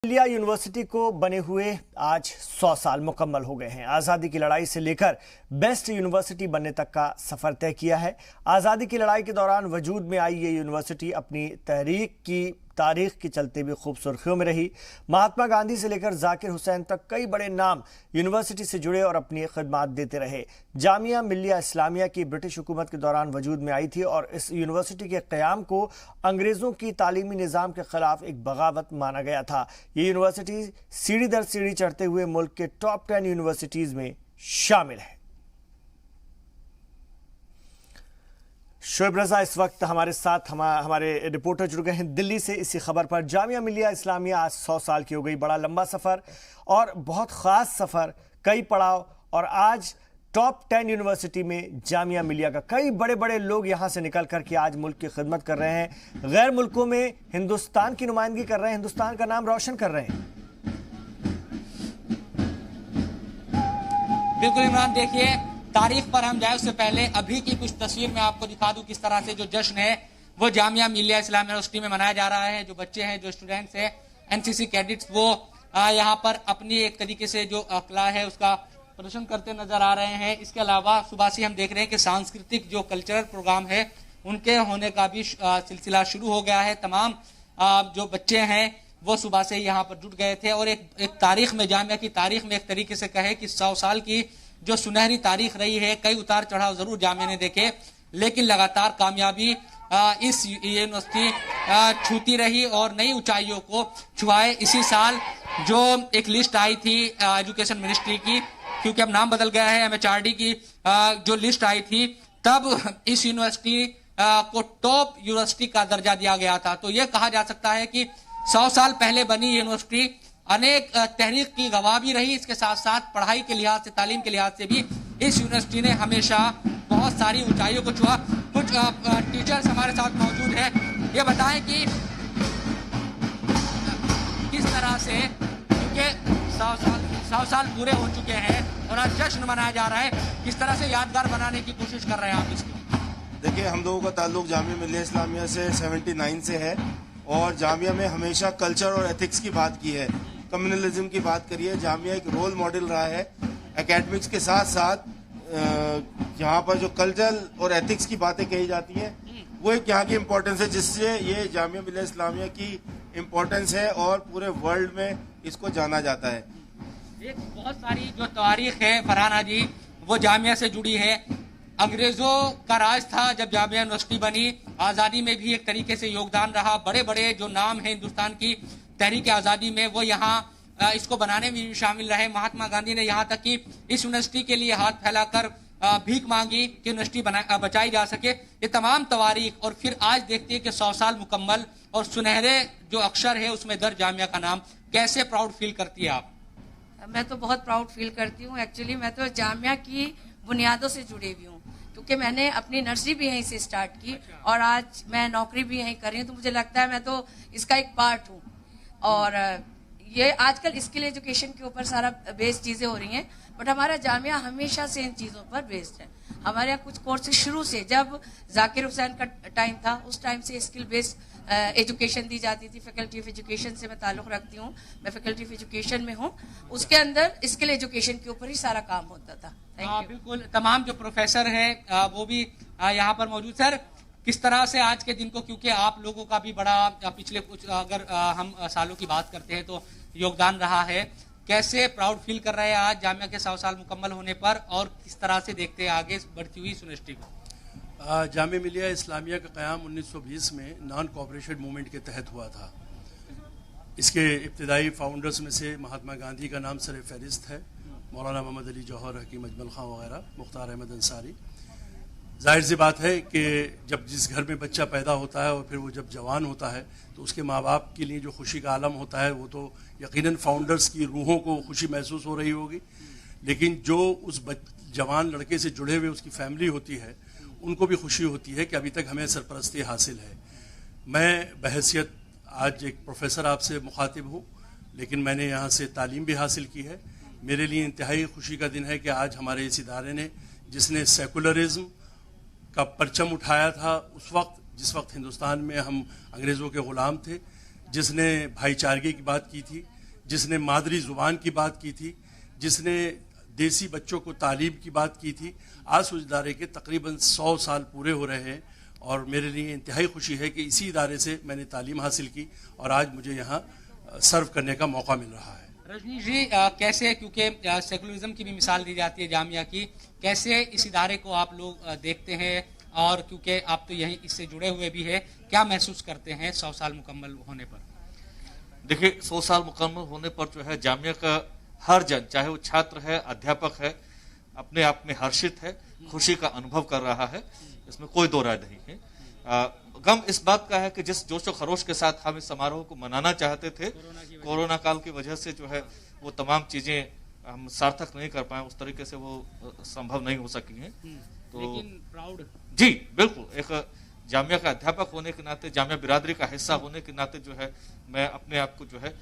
मिलिया यूनिवर्सिटी को बने हुए आज 100 साल मुकम्मल हो गए हैं। आज़ादी की लड़ाई से लेकर बेस्ट यूनिवर्सिटी बनने तक का सफ़र तय किया है। आज़ादी की लड़ाई के दौरान वजूद में आई ये यूनिवर्सिटी अपनी तहरीक की तारीख के चलते भी खूब सुर्खियों में रही। महात्मा गांधी से लेकर जाकिर हुसैन तक कई बड़े नाम यूनिवर्सिटी से जुड़े और अपनी खिदमात देते रहे। जामिया मिलिया इस्लामिया की ब्रिटिश हुकूमत के दौरान वजूद में आई थी और इस यूनिवर्सिटी के क़याम को अंग्रेज़ों की तालीमी निज़ाम के ख़िलाफ़ एक बगावत माना गया था। ये यूनिवर्सिटी सीढ़ी दर सीढ़ी चढ़ते हुए मुल्क के टॉप 10 यूनिवर्सिटीज़ में शामिल है। शोएब रजा इस वक्त हमारे साथ हमारे रिपोर्टर जुड़ गए हैं दिल्ली से इसी खबर पर। जामिया मिलिया इस्लामिया आज 100 साल की हो गई। बड़ा लंबा सफ़र और बहुत ख़ास सफ़र, कई पड़ाव, और आज टॉप 10 यूनिवर्सिटी में जामिया मिलिया का कई बड़े बड़े लोग यहाँ से निकल करके आज मुल्क की खिदमत कर रहे हैं, गैर मुल्कों में हिंदुस्तान की नुमाइंदगी कर रहे हैं, हिंदुस्तान का नाम रोशन कर रहे हैं। बिल्कुल इमरान, देखिए तारीख पर हम जाए उससे पहले अभी की कुछ तस्वीर मैं आपको दिखा दूं किस तरह से जो जश्न है वो जामिया मिलिया इस्लामिया यूनिवर्सिटी में मनाया जा रहा है। जो बच्चे हैं, जो स्टूडेंट्स हैं, एनसीसी कैडेट्स, वो यहाँ पर अपनी एक तरीके से जो कला है उसका प्रदर्शन करते नजर आ रहे हैं। इसके अलावा सुबह से हम देख रहे हैं कि सांस्कृतिक जो कल्चरल प्रोग्राम है उनके होने का भी सिलसिला शुरू हो गया है। तमाम जो बच्चे हैं वो सुबह से यहाँ पर जुट गए थे और एक तारीख में, जामिया की तारीख में एक तरीके से कहे कि 100 साल की जो सुनहरी तारीख रही है। कई उतार चढ़ाव जरूर जामिया ने देखे, लेकिन लगातार कामयाबी इस यूनिवर्सिटी छूती रही और नई ऊंचाइयों को छुआए। इसी साल जो एक लिस्ट आई थी एजुकेशन मिनिस्ट्री की, क्योंकि अब नाम बदल गया है, एमएचआरडी की जो लिस्ट आई थी, तब इस यूनिवर्सिटी को टॉप यूनिवर्सिटी का दर्जा दिया गया था। तो यह कहा जा सकता है कि 100 साल पहले बनी यूनिवर्सिटी अनेक तहरीक की गवाह भी रही। इसके साथ साथ पढ़ाई के लिहाज से, तालीम के लिहाज से भी इस यूनिवर्सिटी ने हमेशा बहुत सारी ऊंचाइयों को छुआ। कुछ टीचर्स हमारे साथ मौजूद हैं, ये बताएं कि किस तरह से, क्योंकि 100 साल पूरे हो चुके हैं और आज जश्न मनाया जा रहा है, किस तरह से यादगार बनाने की कोशिश कर रहे हैं आप इसकी? देखिए, हम लोगों का ताल्लुक जामिया मिलिया इस्लामिया से 79 से है और जामिया में हमेशा कल्चर और एथिक्स की बात की है, कम्युनलिज्म की बात करिए। जामिया एक रोल मॉडल रहा है एकेडमिक्स के साथ साथ। यहाँ पर जो कल्चर और एथिक्स की बातें कही जाती हैं वो एक यहाँ की इम्पोर्टेंस है, जिससे ये जामिया मिलिया इस्लामिया की इम्पोर्टेंस है और पूरे वर्ल्ड में इसको जाना जाता है। एक बहुत सारी जो तारीख है फरहाना जी, वो जामिया से जुड़ी है। अंग्रेजों का राज था जब जामिया यूनिवर्सिटी बनी, आज़ादी में भी एक तरीके से योगदान रहा। बड़े बड़े जो नाम हैं हिंदुस्तान की तहरीक आज़ादी में, वो यहाँ इसको बनाने में भी शामिल रहे। महात्मा गांधी ने यहाँ तक कि इस यूनिवर्सिटी के लिए हाथ फैलाकर भीख मांगी कि यूनिवर्सिटी बचाई जा सके। ये तमाम तवारीख, और फिर आज देखते हैं कि 100 साल मुकम्मल और सुनहरे जो अक्षर है उसमें दर जामिया का नाम। कैसे प्राउड फील करती है आप? मैं तो बहुत प्राउड फील करती हूँ। एक्चुअली मैं तो जामिया की बुनियादों से जुड़ी हुई हूँ, क्योंकि मैंने अपनी नर्सरी भी यहीं से स्टार्ट की और आज मैं नौकरी भी यहीं कर रही हूँ। तो मुझे लगता है मैं तो इसका एक पार्ट हूँ। और ये आजकल स्किल एजुकेशन के ऊपर सारा बेस्ड चीज़ें हो रही हैं, बट हमारा जामिया हमेशा से इन चीज़ों पर बेस्ड है। हमारे यहाँ कुछ कोर्सेज शुरू से, जब जाकिर हुसैन का टाइम था, उस टाइम से स्किल बेस्ड एजुकेशन दी जाती थी। फैकल्टी ऑफ एजुकेशन से मैं ताल्लुक़ रखती हूँ, मैं फैकल्टी ऑफ एजुकेशन में हूँ। उसके अंदर स्किल एजुकेशन के ऊपर ही सारा काम होता था। बिल्कुल, तमाम जो प्रोफेसर है वो भी यहाँ पर मौजूद। सर, किस तरह से आज के दिन को, क्योंकि आप लोगों का भी बड़ा पिछले कुछ, अगर हम सालों की बात करते हैं तो योगदान रहा है, कैसे प्राउड फील कर रहे हैं आज जामिया के 100 साल मुकम्मल होने पर, और किस तरह से देखते हैं आगे बढ़ती हुई यूनिवर्सिटी को? जामिया मिलिया इस्लामिया का क़याम 1920 में नॉन कोऑपरेशन मूवमेंट के तहत हुआ था। इसके इब्तिदाई फाउंडर्स में से महात्मा गांधी का नाम सर फहरिस्त है, मौलाना मोहम्मद अली जौहर, हकीम अजमल खां वगैरह, मुख्तार अहमद अंसारी। जाहिर सी बात है कि जब जिस घर में बच्चा पैदा होता है और फिर वो जब जवान होता है तो उसके माँ बाप के लिए जो खुशी का आलम होता है, वो तो यकीनन फाउंडर्स की रूहों को खुशी महसूस हो रही होगी, लेकिन जो उस जवान लड़के से जुड़े हुए उसकी फैमिली होती है, उनको भी खुशी होती है कि अभी तक हमें सरपरस्ती हासिल है। मैं बहैसियत आज एक प्रोफेसर आपसे मुखातिब हूँ, लेकिन मैंने यहाँ से तालीम भी हासिल की है। मेरे लिए इंतहाई खुशी का दिन है कि आज हमारे इस इदारे ने, जिसने सेकुलरिज्म का परचम उठाया था उस वक्त, जिस वक्त हिंदुस्तान में हम अंग्रेज़ों के ग़ुलाम थे, जिसने भाईचारगी की बात की थी, जिसने मादरी ज़ुबान की बात की थी, जिसने देसी बच्चों को तालीम की बात की थी। आज उस इदारे के तकरीबन 100 साल पूरे हो रहे हैं और मेरे लिए इंतहाई खुशी है कि इसी इदारे से मैंने तालीम हासिल की और आज मुझे यहाँ सर्व करने का मौका मिल रहा है। रजनीश जी, कैसे, क्योंकि सेकुलरिज्म की भी मिसाल दी जाती है जामिया की, कैसे इस इदारे को आप लोग देखते हैं और क्योंकि आप तो यहीं इससे जुड़े हुए भी है, क्या महसूस करते हैं 100 साल मुकम्मल होने पर? देखिए, 100 साल मुकम्मल होने पर जो है जामिया का हर जन, चाहे वो छात्र है, अध्यापक है, अपने आप में हर्षित है, खुशी का अनुभव कर रहा है, इसमें कोई दो राय नहीं है। गम इस बात का है कि जिस जोशो खरोश के साथ हम इस समारोह को मनाना चाहते थे, कोरोना काल की वजह से जो है वो तमाम चीजें हम सार्थक नहीं कर पाए, उस तरीके से वो संभव नहीं हो सकी हैं। तो लेकिन प्राउड, जी बिल्कुल, एक जामिया का अध्यापक होने के नाते, जामिया बिरादरी का हिस्सा होने के नाते जो है मैं अपने आप को जो है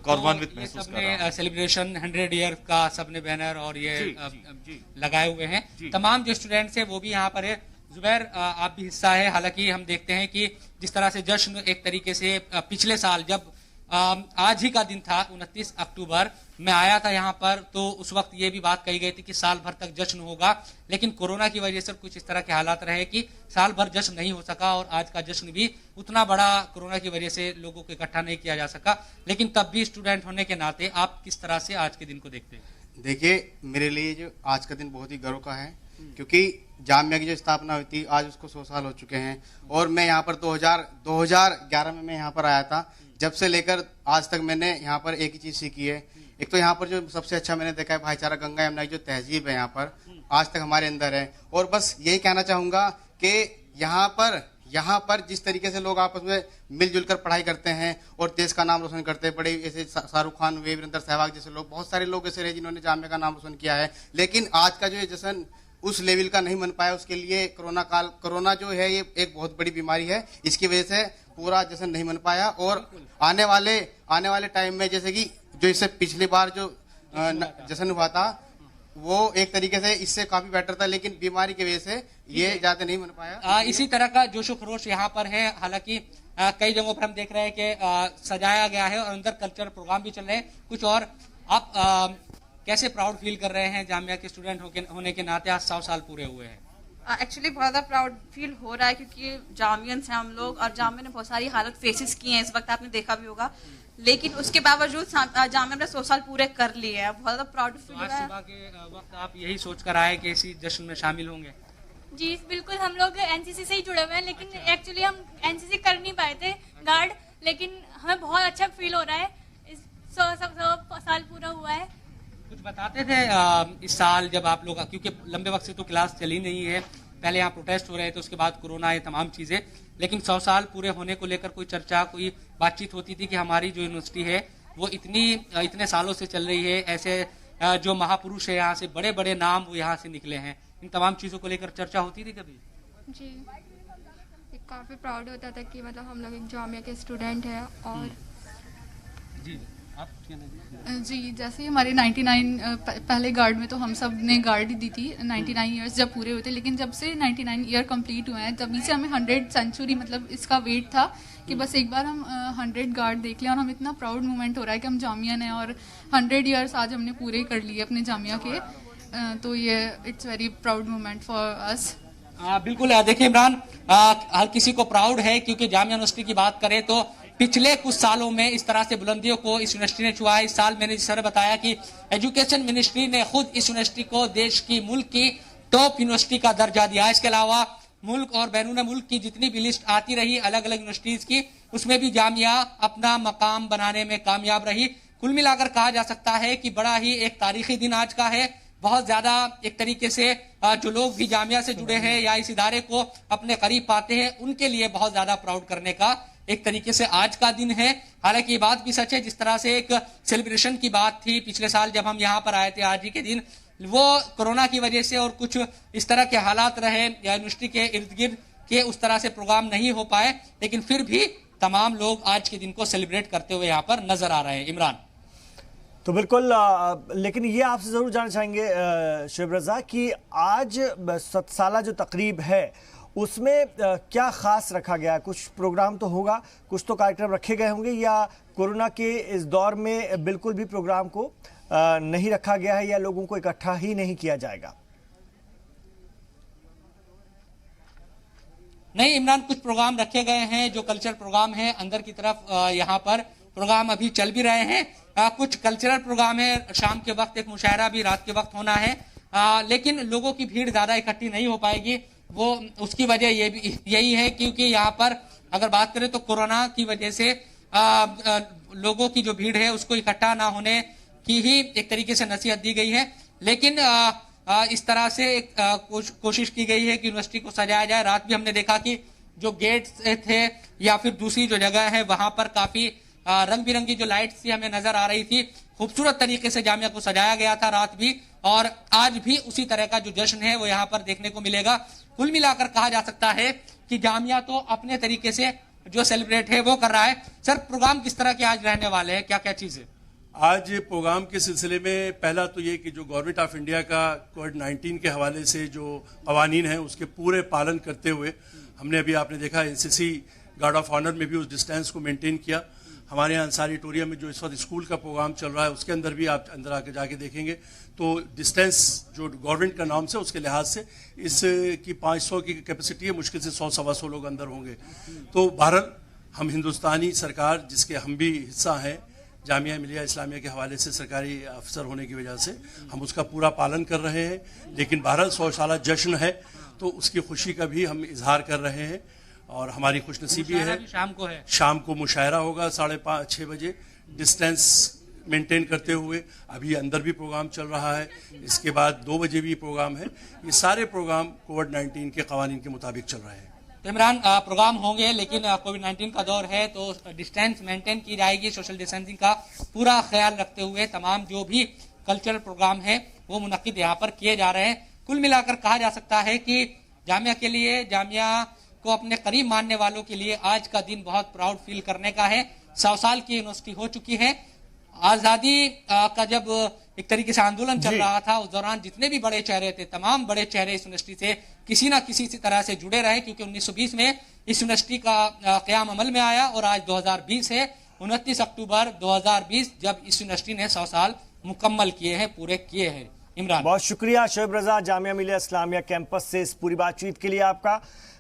गौरवान्वित महसूस कर रहा हूं। सेलिब्रेशन 100 ईयर का सबने बैनर और ये जी। लगाए हुए हैं। तमाम जो स्टूडेंट्स हैं वो भी यहाँ पर है। जुबैर, आप भी हिस्सा है। हालांकि हम देखते हैं कि जिस तरह से जश्न एक तरीके से पिछले साल जब आज ही का दिन था 29 अक्टूबर, मैं आया था यहाँ पर, तो उस वक्त ये भी बात कही गई थी कि साल भर तक जश्न होगा, लेकिन कोरोना की वजह से कुछ इस तरह के हालात रहे कि साल भर जश्न नहीं हो सका और आज का जश्न भी उतना बड़ा कोरोना की वजह से लोगों को इकट्ठा नहीं किया जा सका। लेकिन तब भी स्टूडेंट होने के नाते आप किस तरह से आज के दिन को देखते हैं? देखिए, मेरे लिए जो आज का दिन बहुत ही गर्व का है, क्योंकि जामिया की जो स्थापना हुई थी आज उसको 100 साल हो चुके हैं और मैं यहाँ पर 2011 में मैं यहाँ पर आया था। जब से लेकर आज तक मैंने यहाँ पर एक ही चीज सीखी है। एक तो यहाँ पर जो सबसे अच्छा मैंने देखा है भाईचारा, गंगा यमुना की जो तहजीब है यहाँ पर आज तक हमारे अंदर है। और बस यही कहना चाहूंगा कि यहाँ पर जिस तरीके से लोग आपस में मिलजुल कर पढ़ाई करते हैं और देश का नाम रोशन करते हैं, बड़े ऐसे शाहरुख खान हुए, वीरेंद्र सहवाग जैसे लोग, बहुत सारे लोग ऐसे रहे जिन्होंने जामिया का नाम रोशन किया है। लेकिन आज का जो ये जश्न उस लेवल का नहीं बन पाया, उसके लिए कोरोना जो है ये एक बहुत बड़ी बीमारी है, इसकी वजह से पूरा जश्न नहीं बन पाया। और आने वाले टाइम में जैसे कि जो इससे पिछली बार जो जश्न हुआ था वो एक तरीके से इससे काफी बेटर था, लेकिन बीमारी की वजह से ये ज्यादा नहीं बन पाया। इसी तरह का जोशो खरोश यहाँ पर है। हालांकि कई जगहों पर हम देख रहे हैं कि सजाया गया है और अंदर कल्चरल प्रोग्राम भी चल रहे हैं कुछ। और आप कैसे प्राउड फील कर रहे हैं जामिया के स्टूडेंट होने के नाते? आज 100 साल पूरे हुए हैं। एक्चुअली बहुत ज़्यादा प्राउड फील हो रहा है, क्योंकि जामियंस हैं हम लोग और जामिया ने बहुत सारी हालत फेसेस की हैं, इस वक्त आपने देखा भी होगा, लेकिन उसके बावजूद जामिया ने 100 साल पूरे कर लिए हैं। बहुत ज़्यादा प्राउड फील हो रहा है। सुबह के वक्त आप यही सोच कर आए कि इसी जश्न में शामिल होंगे? जी बिल्कुल, हम लोग एनसीसी से ही जुड़े हुए हैं, लेकिन एक्चुअली हम एनसीसी कर नहीं पाए थे गार्ड, लेकिन हमें बहुत अच्छा फील हो रहा है। 100 साल पूरा हुआ है। कुछ बताते थे इस साल जब आप लोग, क्योंकि लंबे वक्त से तो क्लास चली नहीं है, पहले यहाँ प्रोटेस्ट हो रहे थे, उसके बाद कोरोना, ये तमाम चीजें, लेकिन 100 साल पूरे होने को लेकर कोई चर्चा, कोई बातचीत होती थी कि हमारी जो यूनिवर्सिटी है वो इतने सालों से चल रही है, ऐसे जो महापुरुष है यहाँ से, बड़े बड़े नाम वो यहाँ से निकले हैं, इन तमाम चीजों को लेकर चर्चा होती थी कभी? जी, काफी प्राउड होता था कि मतलब हम लोग एक जामिया के स्टूडेंट हैं। और जी जी, जैसे हमारे 99 पहले गार्ड में तो हम सब ने गार्ड ही दी थी 99 इयर्स जब पूरे हुए थे, लेकिन जब से 99 ईयर कंप्लीट हुए हैं तभी से हमें 100 सेंचुरी मतलब इसका वेट था कि बस एक बार हम 100 गार्ड देख लें। और हम इतना प्राउड मोमेंट हो रहा है कि हम जामिया ने और 100 इयर्स आज हमने पूरे कर लिए अपने जामिया के, तो ये it's very proud moment for us. बिल्कुल। देखिए इमरान, हर किसी को प्राउड है, क्योंकि जामिया यूनिवर्सिटी की बात करें तो पिछले कुछ सालों में इस तरह से बुलंदियों को इस यूनिवर्सिटी ने छुआ है। इस साल मैंने जिस तरह बताया कि एजुकेशन मिनिस्ट्री ने खुद इस यूनिवर्सिटी को देश की, मुल्क की टॉप यूनिवर्सिटी का दर्जा दिया है। इसके अलावा मुल्क और बैरून मुल्क की जितनी भी लिस्ट आती रही अलग अलग यूनिवर्सिटीज की, उसमें भी जामिया अपना मकाम बनाने में कामयाब रही। कुल मिलाकर कहा जा सकता है कि बड़ा ही एक तारीखी दिन आज का है। बहुत ज्यादा एक तरीके से जो लोग भी जामिया से जुड़े हैं या इस इदारे को अपने करीब पाते हैं, उनके लिए बहुत ज्यादा प्राउड करने का एक तरीके से आज का दिन है। हालांकि ये बात भी सच है, जिस तरह से एक सेलिब्रेशन की बात थी पिछले साल जब हम यहाँ पर आए थे, आज ही के दिन वो कोरोना की वजह से और कुछ इस तरह के हालात रहे या यूनिवर्सिटी के इर्द गिर्द के उस तरह से प्रोग्राम नहीं हो पाए, लेकिन फिर भी तमाम लोग आज के दिन को सेलिब्रेट करते हुए यहाँ पर नजर आ रहे हैं। इमरान, तो बिल्कुल, लेकिन ये आपसे ज़रूर जानना चाहेंगे शुएब रज़ा कि आज 7 साला जो तकरीब है उसमें क्या खास रखा गया? कुछ प्रोग्राम तो होगा, कुछ तो कार्यक्रम रखे गए होंगे, या कोरोना के इस दौर में बिल्कुल भी प्रोग्राम को नहीं रखा गया है, या लोगों को इकट्ठा ही नहीं किया जाएगा? नहीं इमरान, कुछ प्रोग्राम रखे गए हैं जो कल्चरल प्रोग्राम है। अंदर की तरफ यहाँ पर प्रोग्राम अभी चल भी रहे हैं। कुछ कल्चरल प्रोग्राम है, शाम के वक्त एक मुशायरा भी रात के वक्त होना है, लेकिन लोगों की भीड़ ज्यादा इकट्ठी नहीं हो पाएगी। वो उसकी वजह यही है क्योंकि यहाँ पर अगर बात करें तो कोरोना की वजह से लोगों की जो भीड़ है उसको इकट्ठा ना होने की ही एक तरीके से नसीहत दी गई है। लेकिन इस तरह से कोशिश की गई है कि यूनिवर्सिटी को सजाया जाए। रात भी हमने देखा कि जो गेट्स थे या फिर दूसरी जो जगह है वहां पर काफी रंग बिरंगी जो लाइट्स थी हमें नजर आ रही थी। खूबसूरत तरीके से जामिया को सजाया गया था रात भी, और आज भी उसी तरह का जो जश्न है वो यहाँ पर देखने को मिलेगा। कुल मिलाकर कहा जा सकता है कि जामिया तो अपने तरीके से जो सेलिब्रेट है वो कर रहा है। सर, प्रोग्राम किस तरह के आज रहने वाले हैं, क्या क्या चीजें? आज प्रोग्राम के सिलसिले में पहला तो ये कि जो गवर्नमेंट ऑफ इंडिया का कोविड-19 के हवाले से जो कवानीन है उसके पूरे पालन करते हुए हमने अभी आपने देखा एनसीसी गार्ड ऑफ ऑनर में भी उस डिस्टेंस को मेंटेन किया। हमारे यहाँ अंसारी टोरिया में जो इस वक्त स्कूल का प्रोग्राम चल रहा है उसके अंदर भी आप अंदर आके जाके देखेंगे तो डिस्टेंस जो गवर्नमेंट का नॉर्म से उसके लिहाज से इसकी 500 की कैपेसिटी है, मुश्किल से 100-125 लोग अंदर होंगे। तो बहरहाल हम हिंदुस्तानी सरकार जिसके हम भी हिस्सा हैं, जामिया मिलिया इस्लामिया के हवाले से सरकारी अफसर होने की वजह से हम उसका पूरा पालन कर रहे हैं। लेकिन बहरहाल 100 साल जश्न है तो उसकी खुशी का भी हम इजहार कर रहे हैं और हमारी खुशनसीबी है। शाम को मुशायरा होगा 5:30-6 बजे, डिस्टेंस मेंटेन करते हुए। अभी अंदर भी प्रोग्राम चल रहा है, इसके बाद 2 बजे भी प्रोग्राम है। ये सारे प्रोग्राम कोविड-19 के कवानीन के मुताबिक चल रहे हैं। तो इमरान, प्रोग्राम होंगे लेकिन कोविड-19 का दौर है तो डिस्टेंस मेंटेन की जाएगी। सोशल डिस्टेंसिंग का पूरा ख्याल रखते हुए तमाम जो भी कल्चरल प्रोग्राम है वो मुनक्किद यहाँ पर किए जा रहे हैं। कुल मिलाकर कहा जा सकता है कि जामिया के लिए, जामिया को अपने करीब मानने वालों के लिए आज का दिन बहुत प्राउड फील करने का है। 100 साल की यूनिवर्सिटी हो चुकी है। आजादी का जब एक तरीके से आंदोलन चल रहा था उस दौरान जितने भी बड़े चेहरे थे, तमाम बड़े चेहरे इस यूनिवर्सिटी से किसी ना किसी तरह से जुड़े रहे, क्योंकि 1920 में इस यूनिवर्सिटी का क़याम अमल में आया और आज 2020 है, 29 अक्टूबर 2020 जब इस यूनिवर्सिटी ने 100 साल मुकम्मल किए हैं, पूरे किए हैं। इमरान, बहुत शुक्रिया शोएब रजा, जामिया मिलिया इस्लामिया कैंपस से इस पूरी बातचीत के लिए आपका।